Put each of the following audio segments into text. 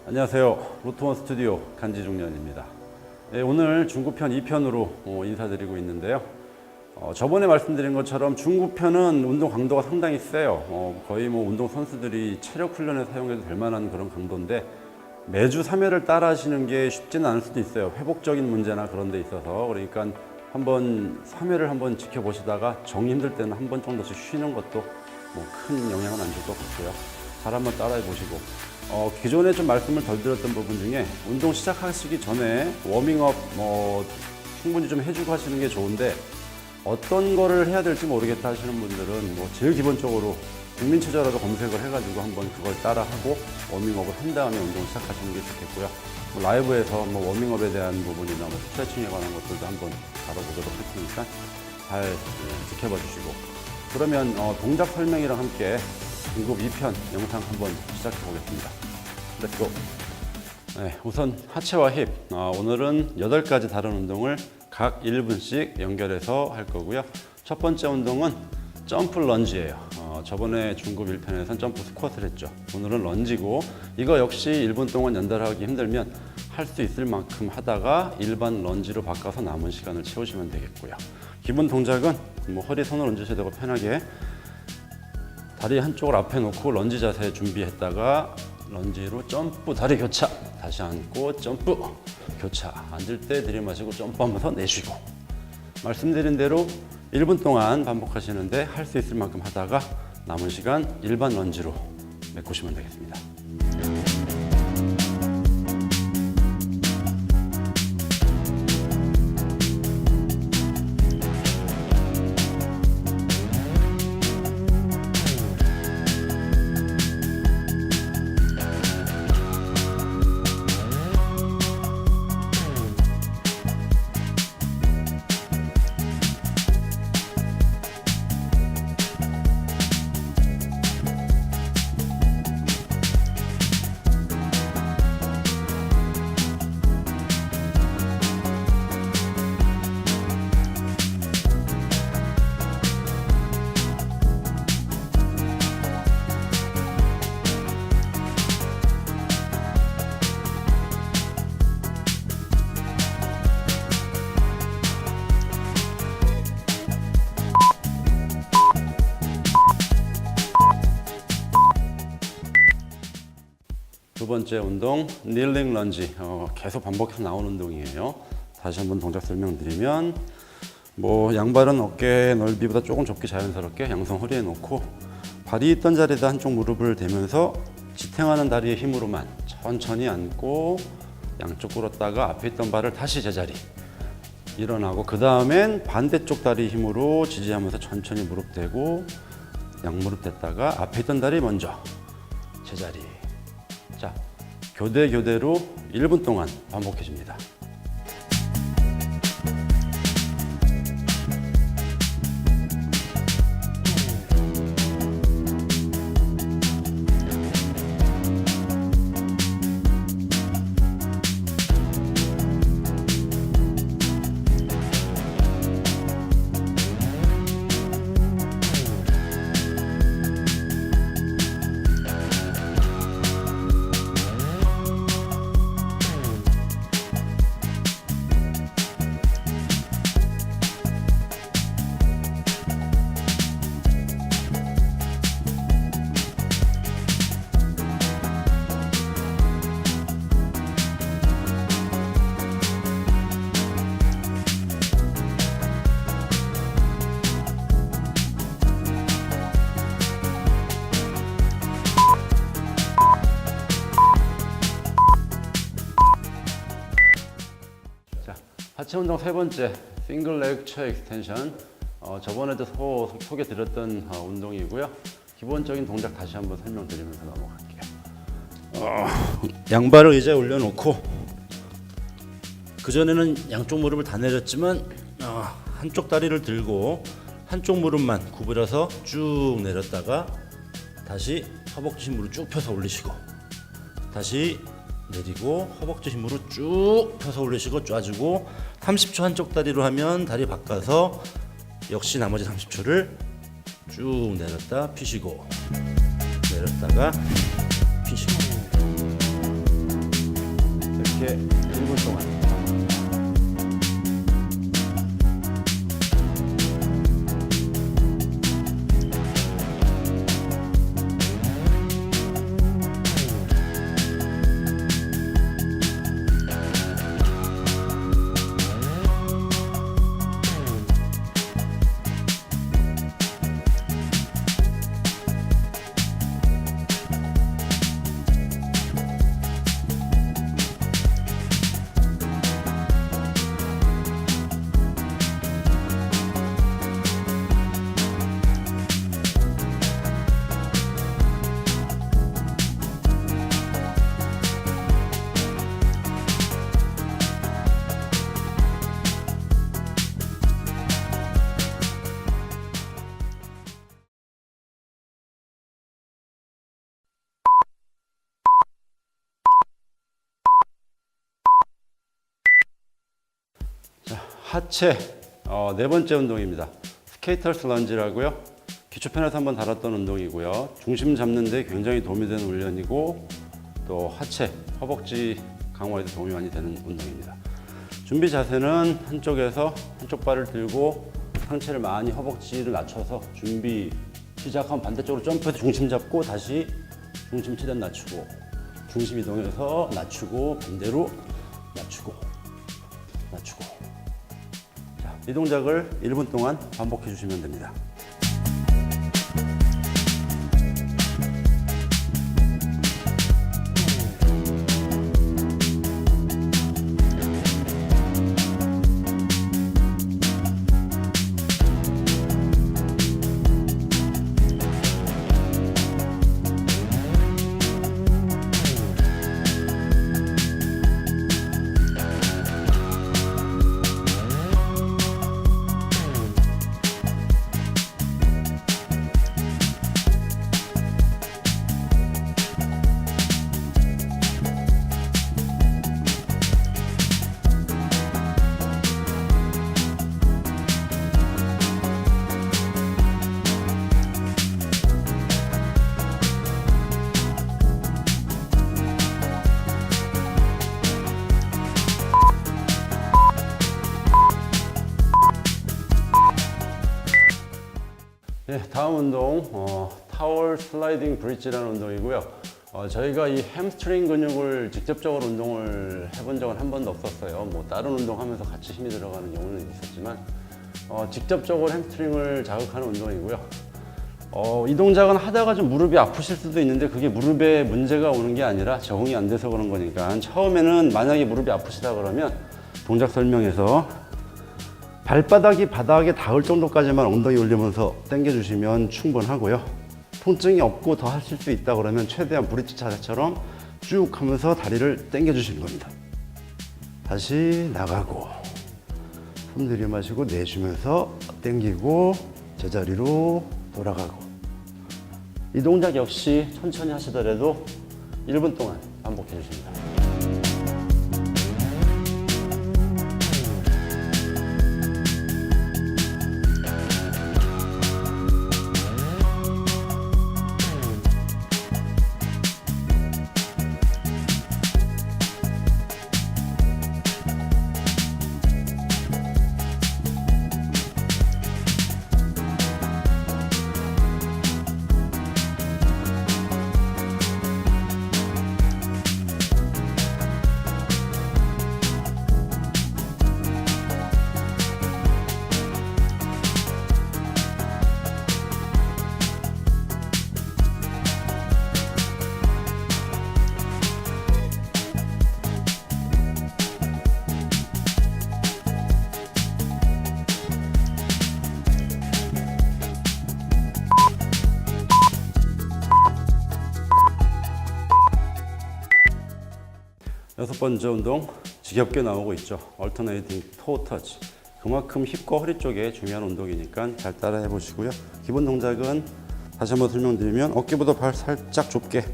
안녕하세요. 로트원 스튜디오 간지중년입니다. 오늘 중구편 2편으로 인사드리고 있는데요. 저번에 말씀드린 것처럼 중구편은 운동 강도가 상당히 세요. 거의 운동 선수들이 체력 훈련에 사용해도 될 만한 그런 강도인데 매주 3회를 따라 하시는 게 쉽지는 않을 수도 있어요. 회복적인 문제나 그런 데 있어서. 그러니까 한번 3회를 한번 지켜보시다가 정이 힘들 때는 한 번 정도씩 쉬는 것도 큰 영향은 안 줄 것 같고요. 잘 한번 따라해 보시고 기존에 좀 말씀을 덜 드렸던 부분 중에 운동 시작하시기 전에 워밍업 충분히 좀 해주고 하시는 게 좋은데 어떤 거를 해야 될지 모르겠다 하시는 분들은 제일 기본적으로 국민체조라도 검색을 해가지고 한번 그걸 따라하고 워밍업을 한 다음에 운동을 시작하시는 게 좋겠고요. 라이브에서 워밍업에 대한 부분이나 스트레칭에 관한 것들도 한번 다뤄보도록 할 테니까 잘 지켜봐 주시고, 그러면 동작 설명이랑 함께 중급 2편 영상 한번 시작해 보겠습니다. 렛츠고! 우선 하체와 힙, 오늘은 8가지 다른 운동을 각 1분씩 연결해서 할 거고요. 첫 번째 운동은 점프 런지예요. 저번에 중급 1편에서는 점프 스쿼트를 했죠. 오늘은 런지고, 이거 역시 1분 동안 연달하기 힘들면 할 수 있을 만큼 하다가 일반 런지로 바꿔서 남은 시간을 채우시면 되겠고요. 기본 동작은 허리 손을 얹으셔도 되고 편하게 다리 한쪽을 앞에 놓고 런지 자세 준비했다가 런지로 점프, 다리 교차, 다시 앉고 점프, 교차, 앉을 때 들이마시고 점프하면서 내쉬고. 말씀드린 대로 1분 동안 반복하시는데 할 수 있을 만큼 하다가 남은 시간 일반 런지로 메꾸시면 되겠습니다. 두 번째 운동, 닐링 런지. 계속 반복해서 나오는 운동이에요. 다시 한번 동작 설명드리면, 양발은 어깨 넓이보다 조금 좁게 자연스럽게 양손 허리에 놓고 발이 있던 자리에다 한쪽 무릎을 대면서 지탱하는 다리의 힘으로만 천천히 앉고 양쪽 꿇었다가 앞에 있던 발을 다시 제자리 일어나고, 그 다음엔 반대쪽 다리 힘으로 지지하면서 천천히 무릎 대고 양무릎 댔다가 앞에 있던 다리 먼저 제자리. 자, 교대로 1분 동안 반복해 줍니다. 하체 운동 세 번째, 싱글 레그 체어 익스텐션. 저번에도 소개 드렸던 운동이고요. 기본적인 동작 다시 한번 설명드리면서 넘어갈게요. 양발을 의자에 올려놓고, 그전에는 양쪽 무릎을 다 내렸지만 한쪽 다리를 들고 한쪽 무릎만 구부려서 쭉 내렸다가 다시 허벅지 힘으로 쭉 펴서 올리시고, 다시 내리고 허벅지 힘으로 쭉 펴서 올리시고 쫙주고, 30초 한쪽 다리로 하면 다리 바꿔서 역시 나머지 30초를 쭉 내렸다 피시고 내렸다가 피시고. 이렇게 1분 동안. 하체 네 번째 운동입니다. 스케이터스 런지라고요. 기초편에서 한번 다뤘던 운동이고요. 중심 잡는 데 굉장히 도움이 되는 훈련이고 또 하체, 허벅지 강화에도 도움이 많이 되는 운동입니다. 준비 자세는 한쪽에서 한쪽 발을 들고 상체를 많이 허벅지를 낮춰서 준비 시작하면 반대쪽으로 점프해서 중심 잡고 다시 중심 최대한 낮추고 중심 이동해서 낮추고 반대로 낮추고 낮추고 이 동작을 1분 동안 반복해 주시면 됩니다. 네, 다음 운동 타월 슬라이딩 브릿지라는 운동이고요. 저희가 이 햄스트링 근육을 직접적으로 운동을 해본 적은 한 번도 없었어요. 뭐 다른 운동하면서 같이 힘이 들어가는 경우는 있었지만 직접적으로 햄스트링을 자극하는 운동이고요. 이 동작은 하다가 좀 무릎이 아프실 수도 있는데 그게 무릎에 문제가 오는 게 아니라 적응이 안 돼서 그런 거니까 처음에는 만약에 무릎이 아프시다 그러면 동작 설명에서 발바닥이 바닥에 닿을 정도까지만 엉덩이 올리면서 당겨주시면 충분하고요. 통증이 없고 더 하실 수 있다 그러면 최대한 브릿지 자세처럼 쭉 하면서 다리를 당겨주시는 겁니다. 다시 나가고 숨 들이마시고 내쉬면서 당기고 제자리로 돌아가고 이 동작 역시 천천히 하시더라도 1분 동안 반복해 주십니다. 여섯 번째 운동 지겹게 나오고 있죠. 얼터네이팅 토 터치. 그만큼 힙과 허리 쪽에 중요한 운동이니까 잘 따라 해보시고요. 기본 동작은 다시 한번 설명드리면 어깨보다 발 살짝 좁게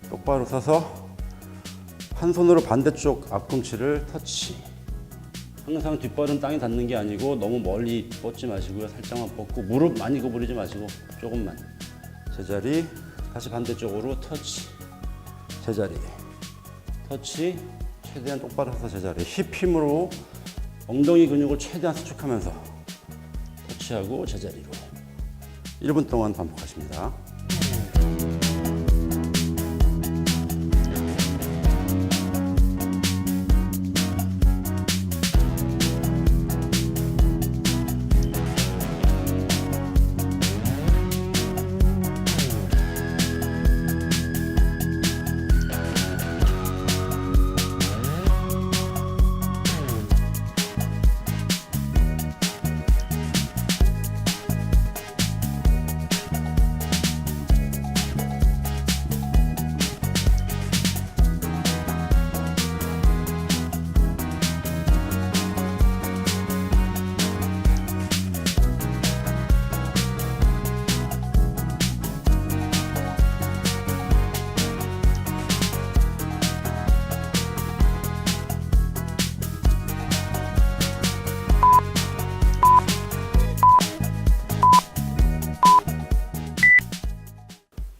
똑바로 서서 한 손으로 반대쪽 앞꿈치를 터치. 항상 뒷발은 땅에 닿는 게 아니고 너무 멀리 뻗지 마시고요. 살짝만 뻗고 무릎 많이 구부리지 마시고 조금만. 제자리 다시 반대쪽으로 터치. 제자리 터치 최대한 똑바로 서서 제자리. 힙 힘으로 엉덩이 근육을 최대한 수축하면서 터치하고 제자리로 1분 동안 반복하십니다.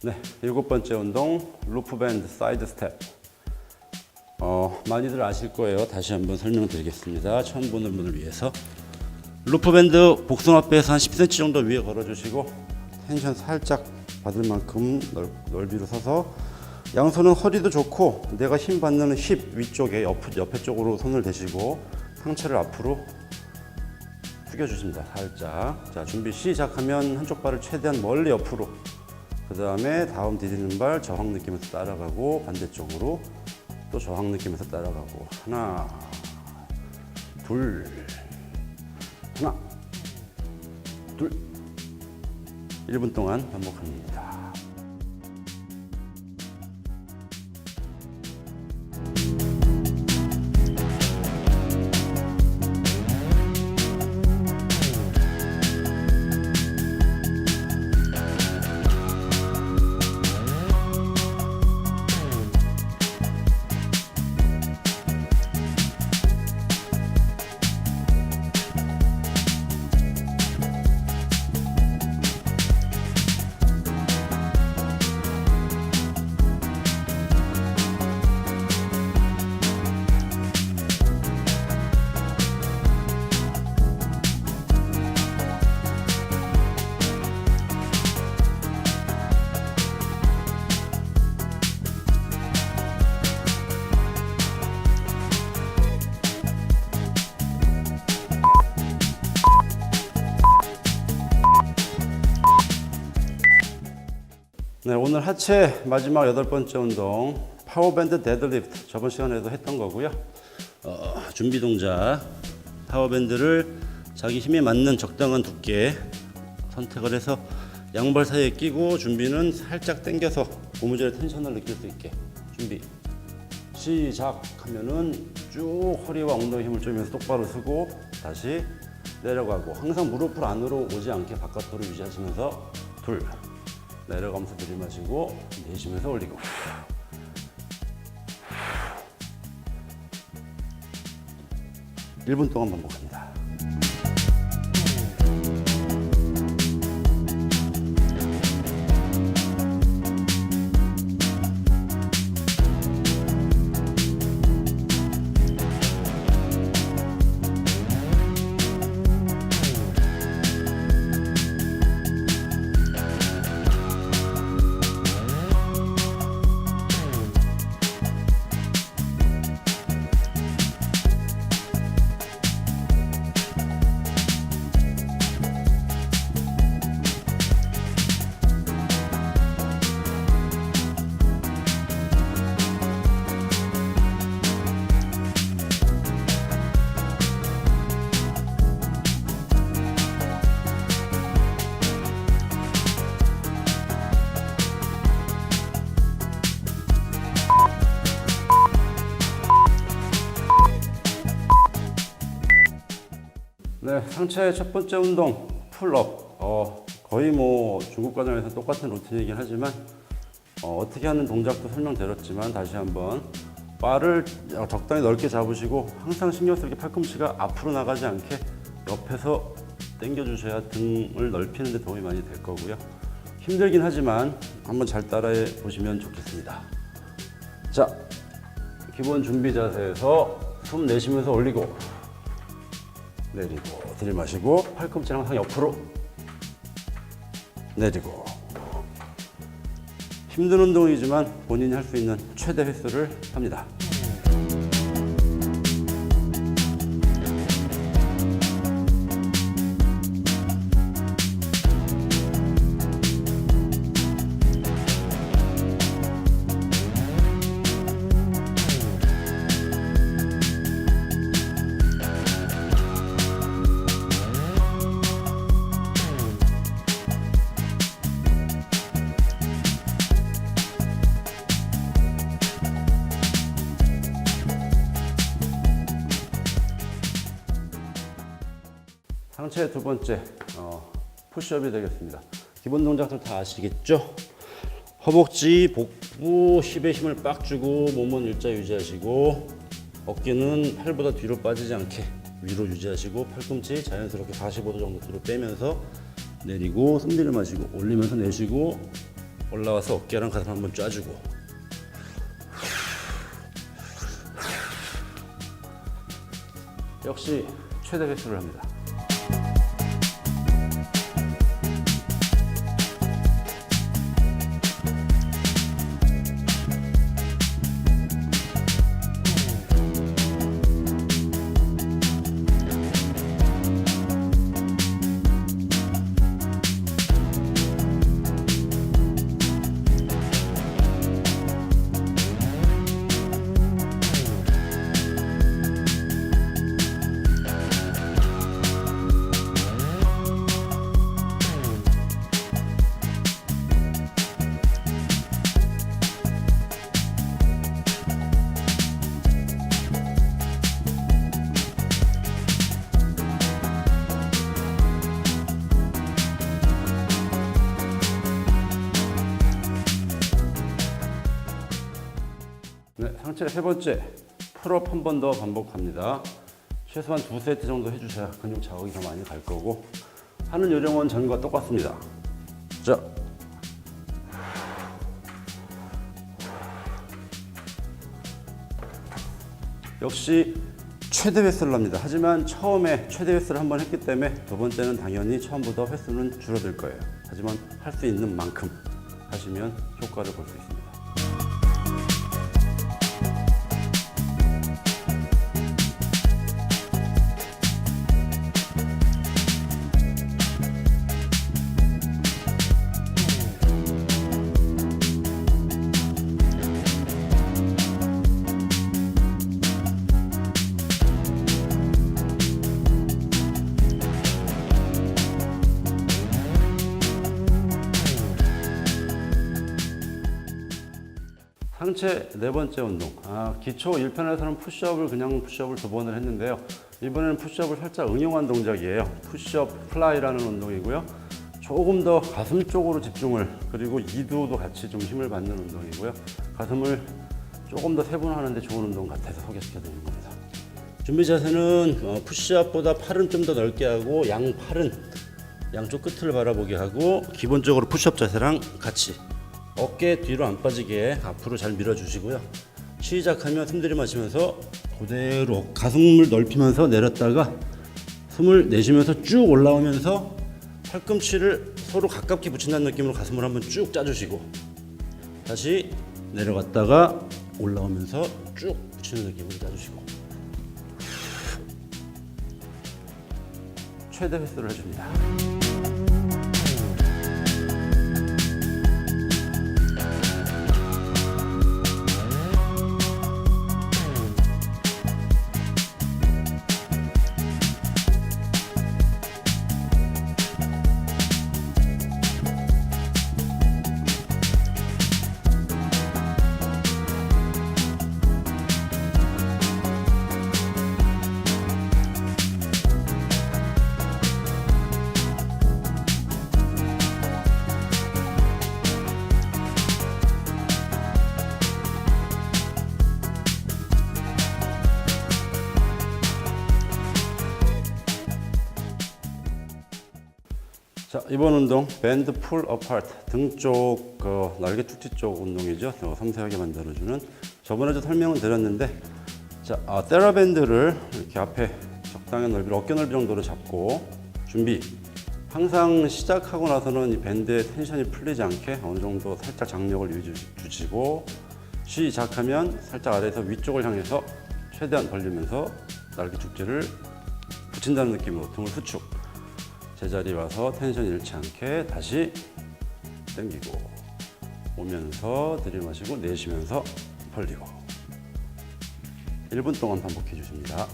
네, 7번째 운동 루프 밴드 사이드 스텝. 많이들 아실 거예요. 다시 한번 설명드리겠습니다. 처음 보는 분을 위해서. 루프 밴드 복숭아뼈에서 한 10cm 정도 위에 걸어주시고 텐션 살짝 받을 만큼 넓이로 서서 양손은 허리도 좋고 내가 힘 받는 힙 위쪽에 옆에 쪽으로 손을 대시고 상체를 앞으로 숙여주십니다. 살짝. 자, 준비 시작하면 한쪽 발을 최대한 멀리 옆으로, 그 다음에 다음 디디는 발 저항 느끼면서 따라가고 반대쪽으로 또 저항 느끼면서 따라가고 하나 둘 하나 둘 1분 동안 반복합니다. 네, 오늘 하체 마지막 8번째 운동 파워밴드 데드리프트. 저번 시간에도 했던 거고요. 준비 동작 파워밴드를 자기 힘에 맞는 적당한 두께 선택을 해서 양발 사이에 끼고 준비는 살짝 당겨서 고무줄의 텐션을 느낄 수 있게 준비 시작하면은 쭉 허리와 엉덩이 힘을 주면서 똑바로 서고 다시 내려가고 항상 무릎을 안으로 오지 않게 바깥으로 유지하시면서 둘 내려가면서 들이마시고 내쉬면서 올리고 1분 동안 반복합니다. 네, 상체의 첫 번째 운동 풀업. 거의 뭐 중국 과정에서 똑같은 루틴이긴 하지만 어떻게 하는 동작도 설명드렸지만 다시 한번 바를 적당히 넓게 잡으시고 항상 신경 쓰게 팔꿈치가 앞으로 나가지 않게 옆에서 당겨 주셔야 등을 넓히는 데 도움이 많이 될 거고요. 힘들긴 하지만 한번 잘 따라해 보시면 좋겠습니다. 자, 기본 준비 자세에서 숨 내쉬면서 올리고 내리고 들이마시고 팔꿈치 항상 옆으로 내리고. 힘든 운동이지만 본인이 할 수 있는 최대 횟수를 합니다. 상체 두 번째 푸시업이 되겠습니다. 기본 동작들 다 아시겠죠? 허벅지, 복부, 힙에 힘을 빡 주고 몸은 일자 유지하시고 어깨는 팔보다 뒤로 빠지지 않게 위로 유지하시고 팔꿈치 자연스럽게 45도 정도 뒤로 빼면서 내리고 숨 들이마시고 올리면서 내쉬고 올라와서 어깨랑 가슴 한번 쪄주고 역시 최대 횟수를 합니다. 네, 상체 세 번째 풀업 한 번 더 반복합니다. 최소한 2세트 정도 해주셔야 근육 자극이 더 많이 갈 거고 하는 요령은 전과 똑같습니다. 자, 역시 최대 횟수를 합니다. 하지만 처음에 최대 횟수를 한 번 했기 때문에 두 번째는 당연히 처음보다 횟수는 줄어들 거예요. 하지만 할 수 있는 만큼 하시면 효과를 볼 수 있습니다. 상체 네 번째 운동. 기초 1편에서는 푸시업을 그냥 푸시업을 2번을 했는데요. 이번에는 푸시업을 살짝 응용한 동작이에요. 푸시업 플라이라는 운동이고요. 조금 더 가슴 쪽으로 집중을, 그리고 이두도 같이 좀 힘을 받는 운동이고요. 가슴을 조금 더 세분화하는데 좋은 운동 같아서 소개시켜 드리는 겁니다. 준비 자세는 푸시업보다 팔은 좀 더 넓게 하고 양팔은 양쪽 끝을 바라보게 하고 기본적으로 푸시업 자세랑 같이 어깨 뒤로 안 빠지게 앞으로 잘 밀어주시고요. 시작하면 숨 들이마시면서 그대로 가슴을 넓히면서 내렸다가 숨을 내쉬면서 쭉 올라오면서 팔꿈치를 서로 가깝게 붙인다는 느낌으로 가슴을 한번 쭉 짜주시고 다시 내려갔다가 올라오면서 쭉 붙이는 느낌으로 짜주시고 최대 횟수를 해줍니다. 자, 이번 운동 밴드 풀 어파트 등 쪽 날개 축지 쪽 운동이죠. 섬세하게 만들어주는 저번에도 설명은 드렸는데, 자, 테라밴드를 이렇게 앞에 적당한 넓이, 어깨 넓이 정도로 잡고 준비. 항상 시작하고 나서는 이 밴드의 텐션이 풀리지 않게 어느 정도 살짝 장력을 유지 주시고, 시작하면 살짝 아래에서 위쪽을 향해서 최대한 벌리면서 날개 축지를 붙인다는 느낌으로 등을 수축. 제자리에 와서 텐션 잃지 않게 다시 당기고 오면서 들이마시고 내쉬면서 벌리고 1분 동안 반복해 주십니다.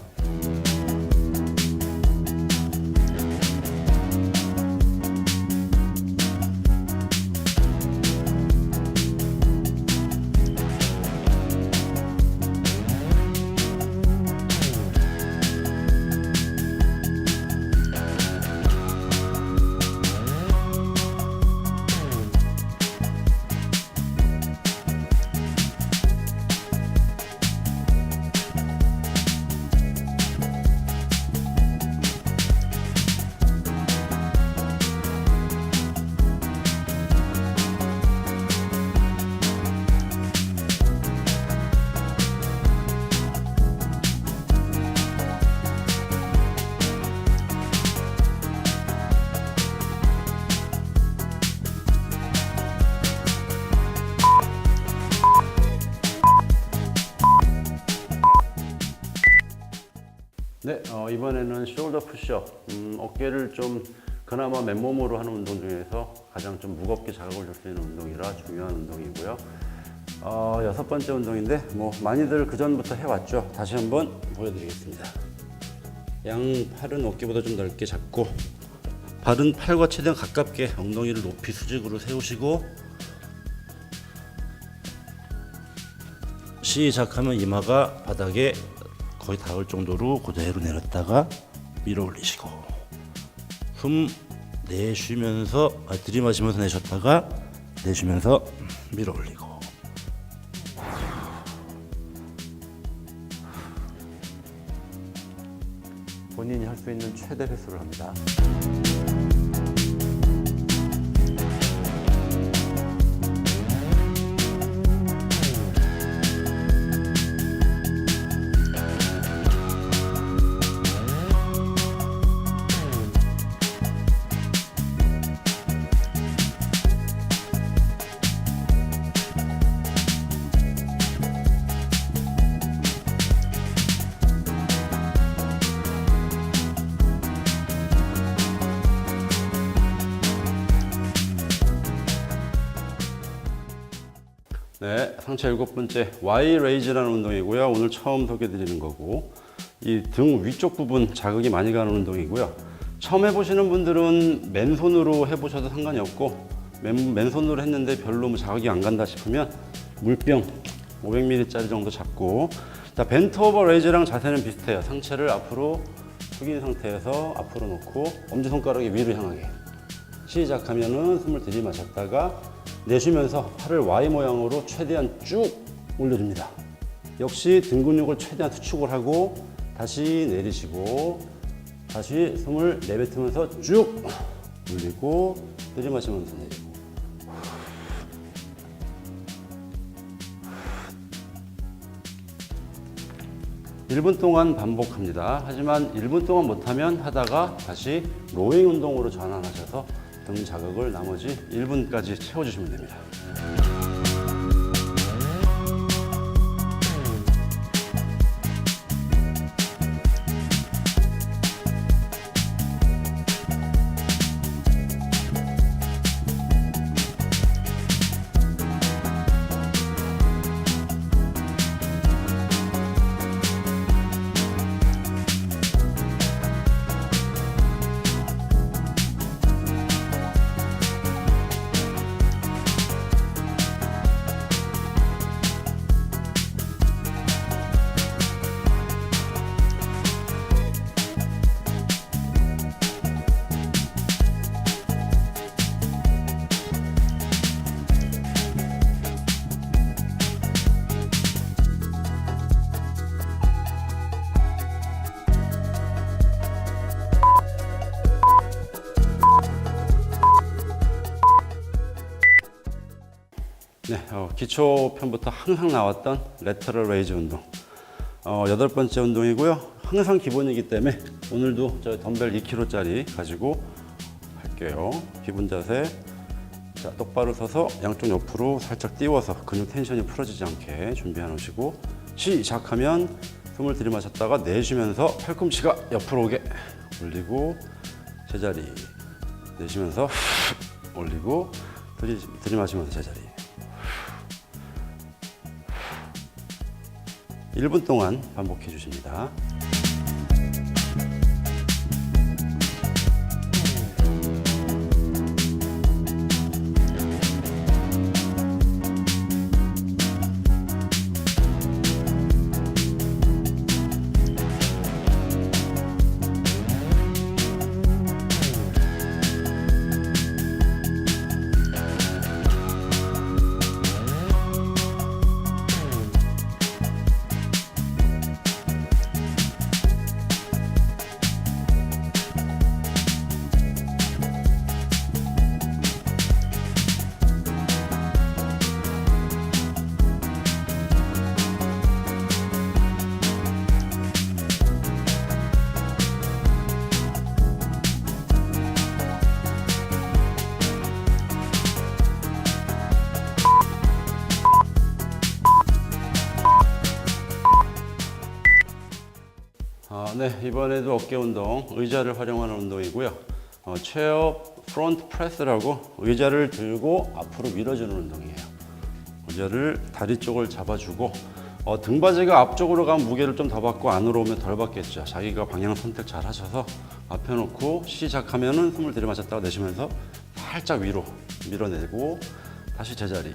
네, 이번에는 숄더 푸시업. 어깨를 좀 그나마 맨몸으로 하는 운동 중에서 가장 좀 무겁게 자극을 줄 수 있는 운동이라 중요한 운동이고요. 6번째 운동인데 뭐 많이들 그 전부터 해왔죠. 다시 한번 보여드리겠습니다. 양 팔은 어깨보다 좀 넓게 잡고 발은 팔과 최대한 가깝게 엉덩이를 높이 수직으로 세우시고 시작하면 이마가 바닥에 거의 닿을 정도로 그대로 내렸다가 밀어 올리시고 숨 내쉬면서 들이마시면서 내쉬었다가 내쉬면서 밀어 올리고 본인이 할 수 있는 최대 횟수를 합니다. 네, 상체 7번째 Y 레이즈라는 운동이고요. 오늘 처음 소개드리는 거고 이 등 위쪽 부분 자극이 많이 가는 운동이고요. 처음 해보시는 분들은 맨손으로 해보셔도 상관이 없고 맨손으로 했는데 별로 뭐 자극이 안 간다 싶으면 물병 500ml짜리 정도 잡고 자, 벤트 오버 레이즈랑 자세는 비슷해요. 상체를 앞으로 숙인 상태에서 앞으로 놓고 엄지손가락이 위로 향하게 시작하면은 숨을 들이마셨다가 내쉬면서 팔을 Y 모양으로 최대한 쭉 올려줍니다. 역시 등 근육을 최대한 수축을 하고 다시 내리시고 다시 숨을 내뱉으면서 쭉 올리고 들이마시면서 내리고 1분 동안 반복합니다. 하지만 1분 동안 못하면 하다가 다시 로잉 운동으로 전환하셔서 등 자극을 나머지 1분까지 채워주시면 됩니다. 네, 기초 편부터 항상 나왔던 레터럴 레이즈 운동. 8번째 운동이고요. 항상 기본이기 때문에 오늘도 저 덤벨 2kg짜리 가지고 할게요. 기본 자세. 자, 똑바로 서서 양쪽 옆으로 살짝 띄워서 근육 텐션이 풀어지지 않게 준비해 놓으시고 시작하면 숨을 들이마셨다가 내쉬면서 팔꿈치가 옆으로 오게 올리고 제자리 내쉬면서 올리고 들이마시면서 제자리 1분 동안 반복해 주십니다. 네, 이번에도 어깨 운동, 의자를 활용하는 운동이고요. 체어 프론트 프레스라고 의자를 들고 앞으로 밀어주는 운동이에요. 의자를 다리 쪽을 잡아주고 등받이가 앞쪽으로 가면 무게를 좀 더 받고 안으로 오면 덜 받겠죠. 자기가 방향 선택 잘 하셔서 앞에 놓고 시작하면은 숨을 들이마셨다가 내쉬면서 살짝 위로 밀어내고 다시 제자리.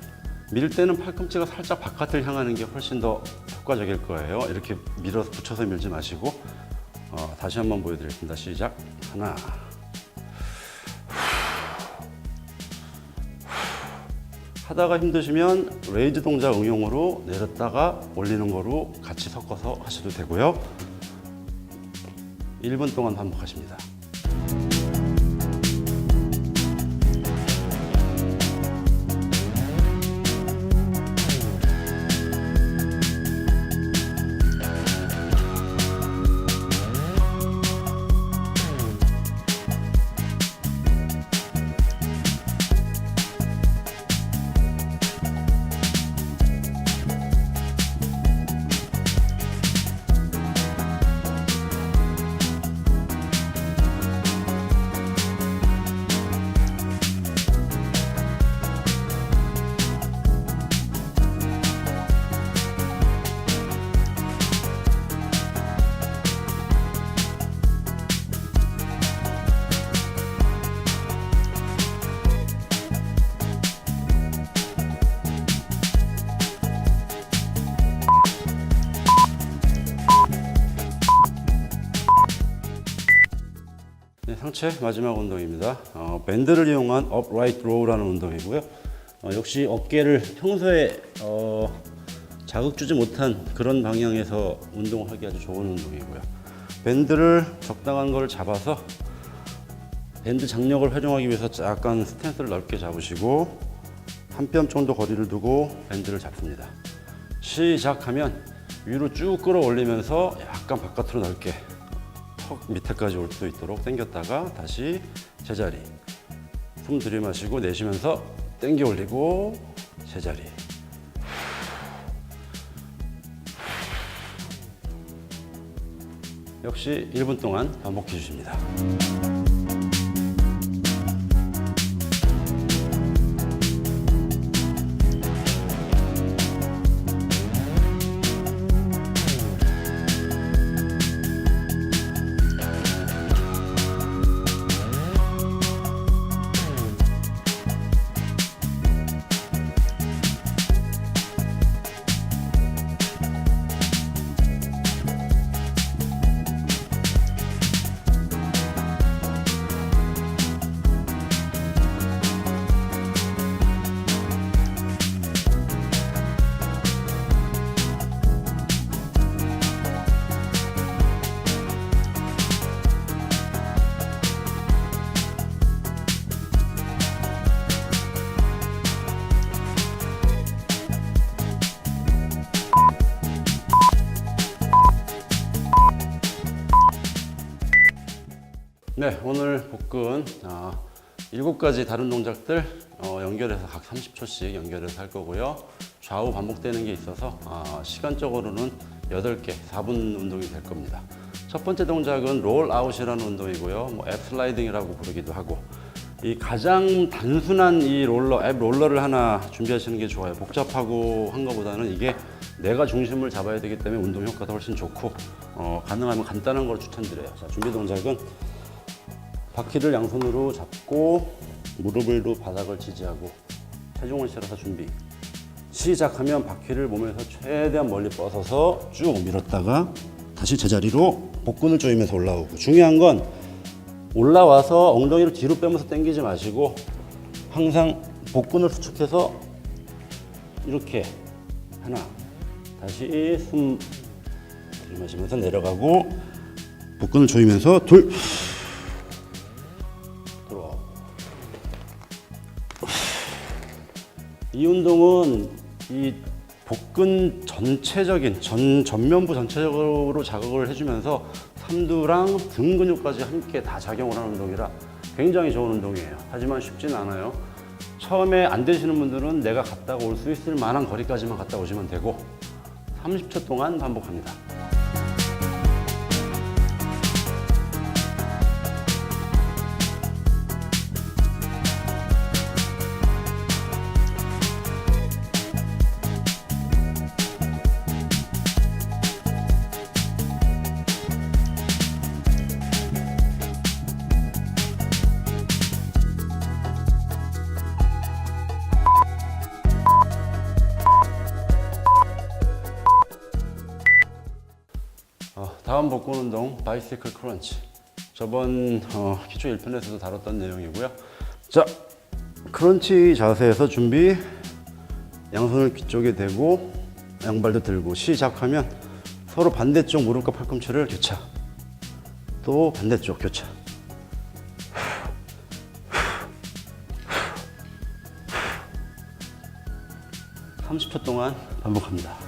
밀 때는 팔꿈치가 살짝 바깥을 향하는 게 훨씬 더 효과적일 거예요. 이렇게 밀어서 붙여서 밀지 마시고 다시 한번 보여드리겠습니다. 시작. 하나 하다가 힘드시면 레이즈 동작 응용으로 내렸다가 올리는 거로 같이 섞어서 하셔도 되고요. 1분 동안 반복하십니다. 네, 상체 마지막 운동입니다. 밴드를 이용한 upright row라는 운동이고요. 역시 어깨를 평소에 자극 주지 못한 그런 방향에서 운동하기 아주 좋은 운동이고요. 밴드를 적당한 걸 잡아서 밴드 장력을 활용하기 위해서 약간 스탠스를 넓게 잡으시고 한 뼘 정도 거리를 두고 밴드를 잡습니다. 시작하면 위로 쭉 끌어올리면서 약간 바깥으로 넓게 턱 밑에까지 올 수 있도록 당겼다가 다시 제자리. 숨 들이마시고 내쉬면서 당겨 올리고 제자리. 역시 1분 동안 반복해 주십니다. 네, 오늘 복근 7가지 다른 동작들 연결해서 각 30초씩 연결해서 할 거고요. 좌우 반복되는 게 있어서 시간적으로는 8개, 4분 운동이 될 겁니다. 첫 번째 동작은 롤아웃이라는 운동이고요. 뭐 앱 슬라이딩이라고 부르기도 하고, 이 가장 단순한 이 앱 롤러를 하나 준비하시는 게 좋아요. 복잡하고 한 것보다는 이게 내가 중심을 잡아야 되기 때문에 운동 효과도 훨씬 좋고, 가능하면 간단한 걸 추천드려요. 자, 준비 동작은 바퀴를 양손으로 잡고 무릎을 두 바닥을 지지하고 체중을 실어서 준비. 시작하면 바퀴를 몸에서 최대한 멀리 뻗어서 쭉 밀었다가 다시 제자리로 복근을 조이면서 올라오고, 중요한 건 올라와서 엉덩이를 뒤로 빼면서 당기지 마시고 항상 복근을 수축해서 이렇게 하나, 다시 숨 들이마시면서 내려가고 복근을 조이면서 둘, 들어와. 이 운동은 이 복근 전체적인 전면부 전체적으로 자극을 해주면서 삼두랑 등 근육까지 함께 다 작용을 하는 운동이라 굉장히 좋은 운동이에요. 하지만 쉽지는 않아요. 처음에 안 되시는 분들은 내가 갔다가 올 수 있을 만한 거리까지만 갔다 오시면 되고 30초 동안 반복합니다. 다음 복근 운동 바이시클 크런치. 저번 기초 1편에서도 다뤘던 내용이고요. 자, 크런치 자세에서 준비. 양손을 귀 쪽에 대고 양발도 들고 시작하면 서로 반대쪽 무릎과 팔꿈치를 교차. 또 반대쪽 교차. 30초 동안 반복합니다.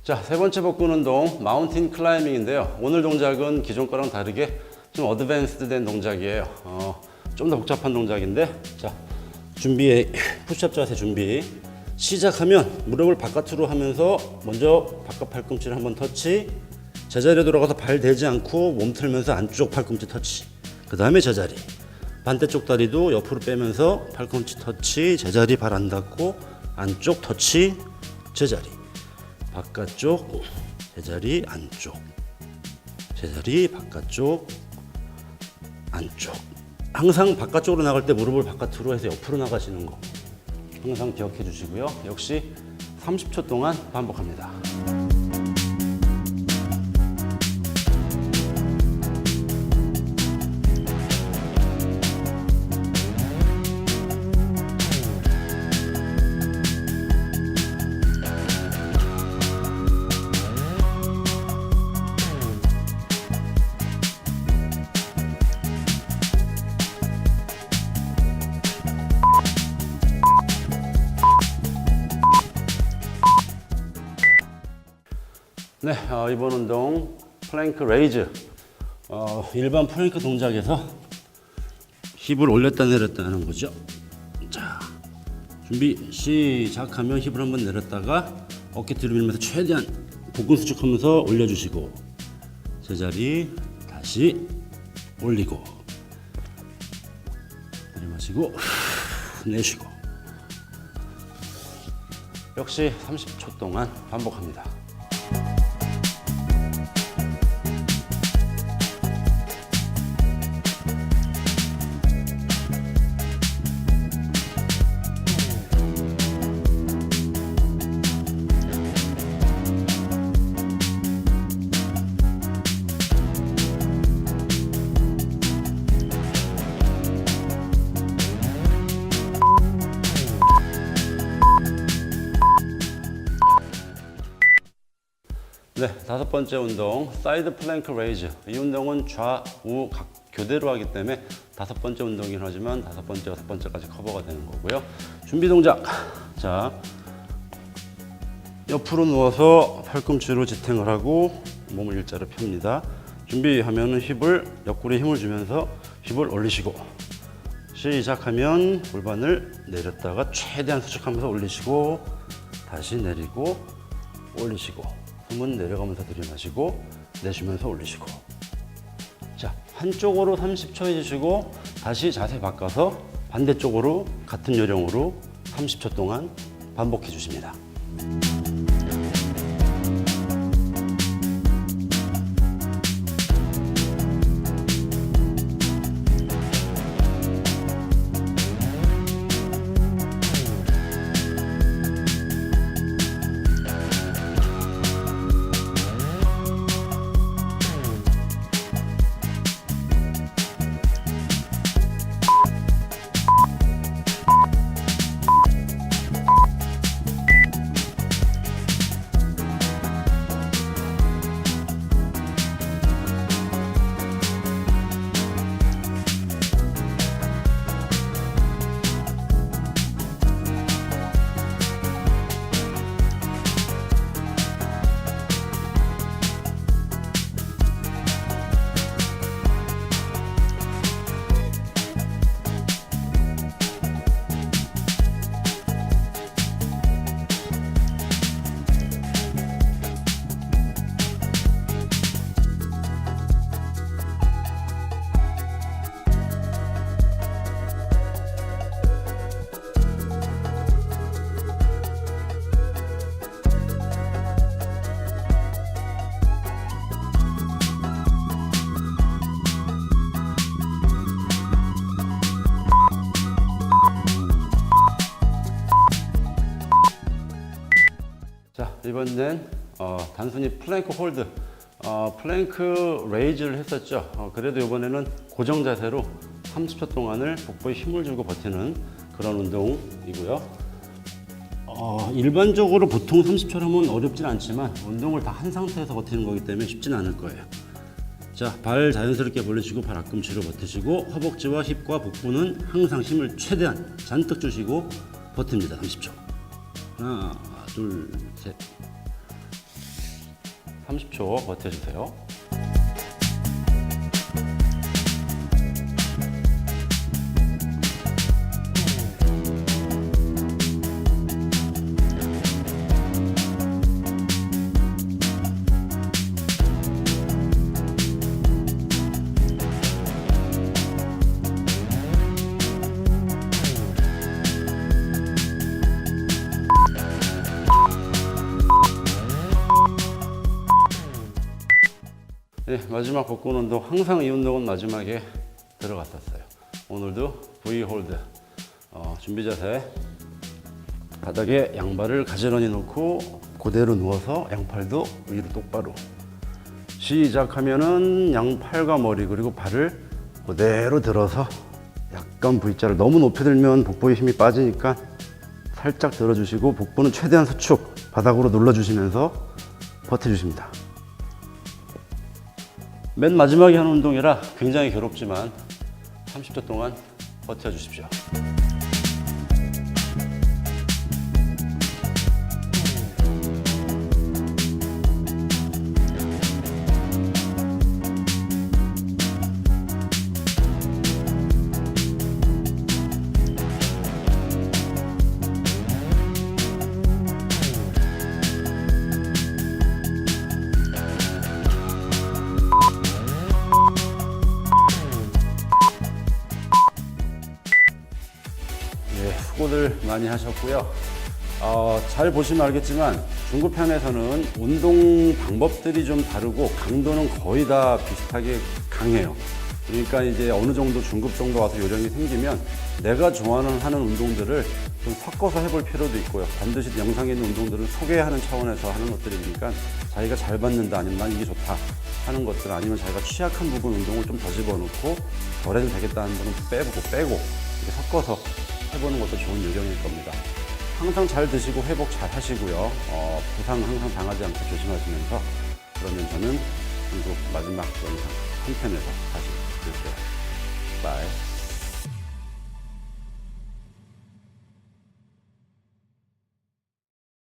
자, 세 번째 복근 운동 마운틴 클라이밍인데요. 오늘 동작은 기존 거랑 다르게 좀 어드밴스드 된 동작이에요. 좀 더 복잡한 동작인데, 자, 준비, 푸시업 자세 준비. 시작하면 무릎을 바깥으로 하면서 먼저 바깥 팔꿈치를 한번 터치, 제자리에 돌아가서 발 대지 않고 몸 틀면서 안쪽 팔꿈치 터치, 그 다음에 제자리. 반대쪽 다리도 옆으로 빼면서 팔꿈치 터치, 제자리 발 안 닿고 안쪽 터치, 제자리. 바깥쪽, 제자리, 안쪽, 제자리, 바깥쪽, 안쪽. 항상 바깥쪽으로 나갈 때 무릎을 바깥으로 해서 옆으로 나가시는 거 항상 기억해 주시고요. 역시 30초 동안 반복합니다. 네, 이번 운동 플랭크 레이즈. 일반 플랭크 동작에서 힙을 올렸다 내렸다 하는 거죠. 자, 준비 시작하면 힙을 한번 내렸다가 어깨 뒤로 밀면서 최대한 복근 수축하면서 올려주시고, 제자리 다시 올리고 내려마시고 내쉬고. 역시 30초 동안 반복합니다. 네, 다섯 번째 운동, 사이드 플랭크 레이즈. 이 운동은 좌우 각 교대로 하기 때문에 다섯 번째 운동이긴 하지만 다섯 번째, 여섯 번째까지 커버가 되는 거고요. 준비 동작. 자, 옆으로 누워서 팔꿈치로 지탱을 하고 몸을 일자로 펴니다. 준비하면 힙을, 옆구리에 힘을 주면서 힙을 올리시고, 시작하면 골반을 내렸다가 최대한 수축하면서 올리시고, 다시 내리고 올리시고, 숨은 내려가면서 들이마시고 내쉬면서 올리시고. 자, 한쪽으로 30초 해주시고 다시 자세 바꿔서 반대쪽으로 같은 요령으로 30초 동안 반복해 주십니다. 자, 이번엔 단순히 플랭크 홀드, 플랭크 레이즈를 했었죠. 그래도 이번에는 고정 자세로 30초 동안을 복부에 힘을 주고 버티는 그런 운동이고요. 일반적으로 보통 30초라면 어렵진 않지만 운동을 다 한 상태에서 버티는 거기 때문에 쉽진 않을 거예요. 자, 발 자연스럽게 벌리시고 발 앞꿈치로 버티시고, 허벅지와 힙과 복부는 항상 힘을 최대한 잔뜩 주시고 버팁니다. 30초. 하나, 둘, 셋. 30초 버텨주세요. 네, 마지막 복근 운동. 항상 이 운동은 마지막에 들어갔었어요. 오늘도 V 홀드. 준비 자세. 바닥에 양발을 가지런히 놓고 그대로 누워서 양팔도 위로 똑바로. 시작하면은 양팔과 머리 그리고 발을 그대로 들어서 약간 V자를 너무 높이 들면 복부에 힘이 빠지니까 살짝 들어주시고, 복부는 최대한 수축, 바닥으로 눌러주시면서 버텨주십니다. 맨 마지막에 하는 운동이라 굉장히 괴롭지만 30초 동안 버텨주십시오. 수고들 많이 하셨고요. 잘 보시면 알겠지만 중급편에서는 운동 방법들이 좀 다르고 강도는 거의 다 비슷하게 강해요. 그러니까 이제 어느 정도 중급 정도 와서 요령이 생기면 내가 좋아하는 하는 운동들을 좀 섞어서 해볼 필요도 있고요. 반드시 영상에 있는 운동들을 소개하는 차원에서 하는 것들이니까 자기가 잘 받는다, 아니면 난 이게 좋다 하는 것들, 아니면 자기가 취약한 부분 운동을 좀 더 집어넣고 덜 해도 되겠다 하는 거는 빼고 이렇게 섞어서 해보는 것도 좋은 요령일 겁니다. 항상 잘 드시고 회복 잘 하시고요. 부상 항상 당하지 않게 조심하시면서 그러면 저는 중국 마지막 영상 한 편에서 다시 뵐게요. 바이.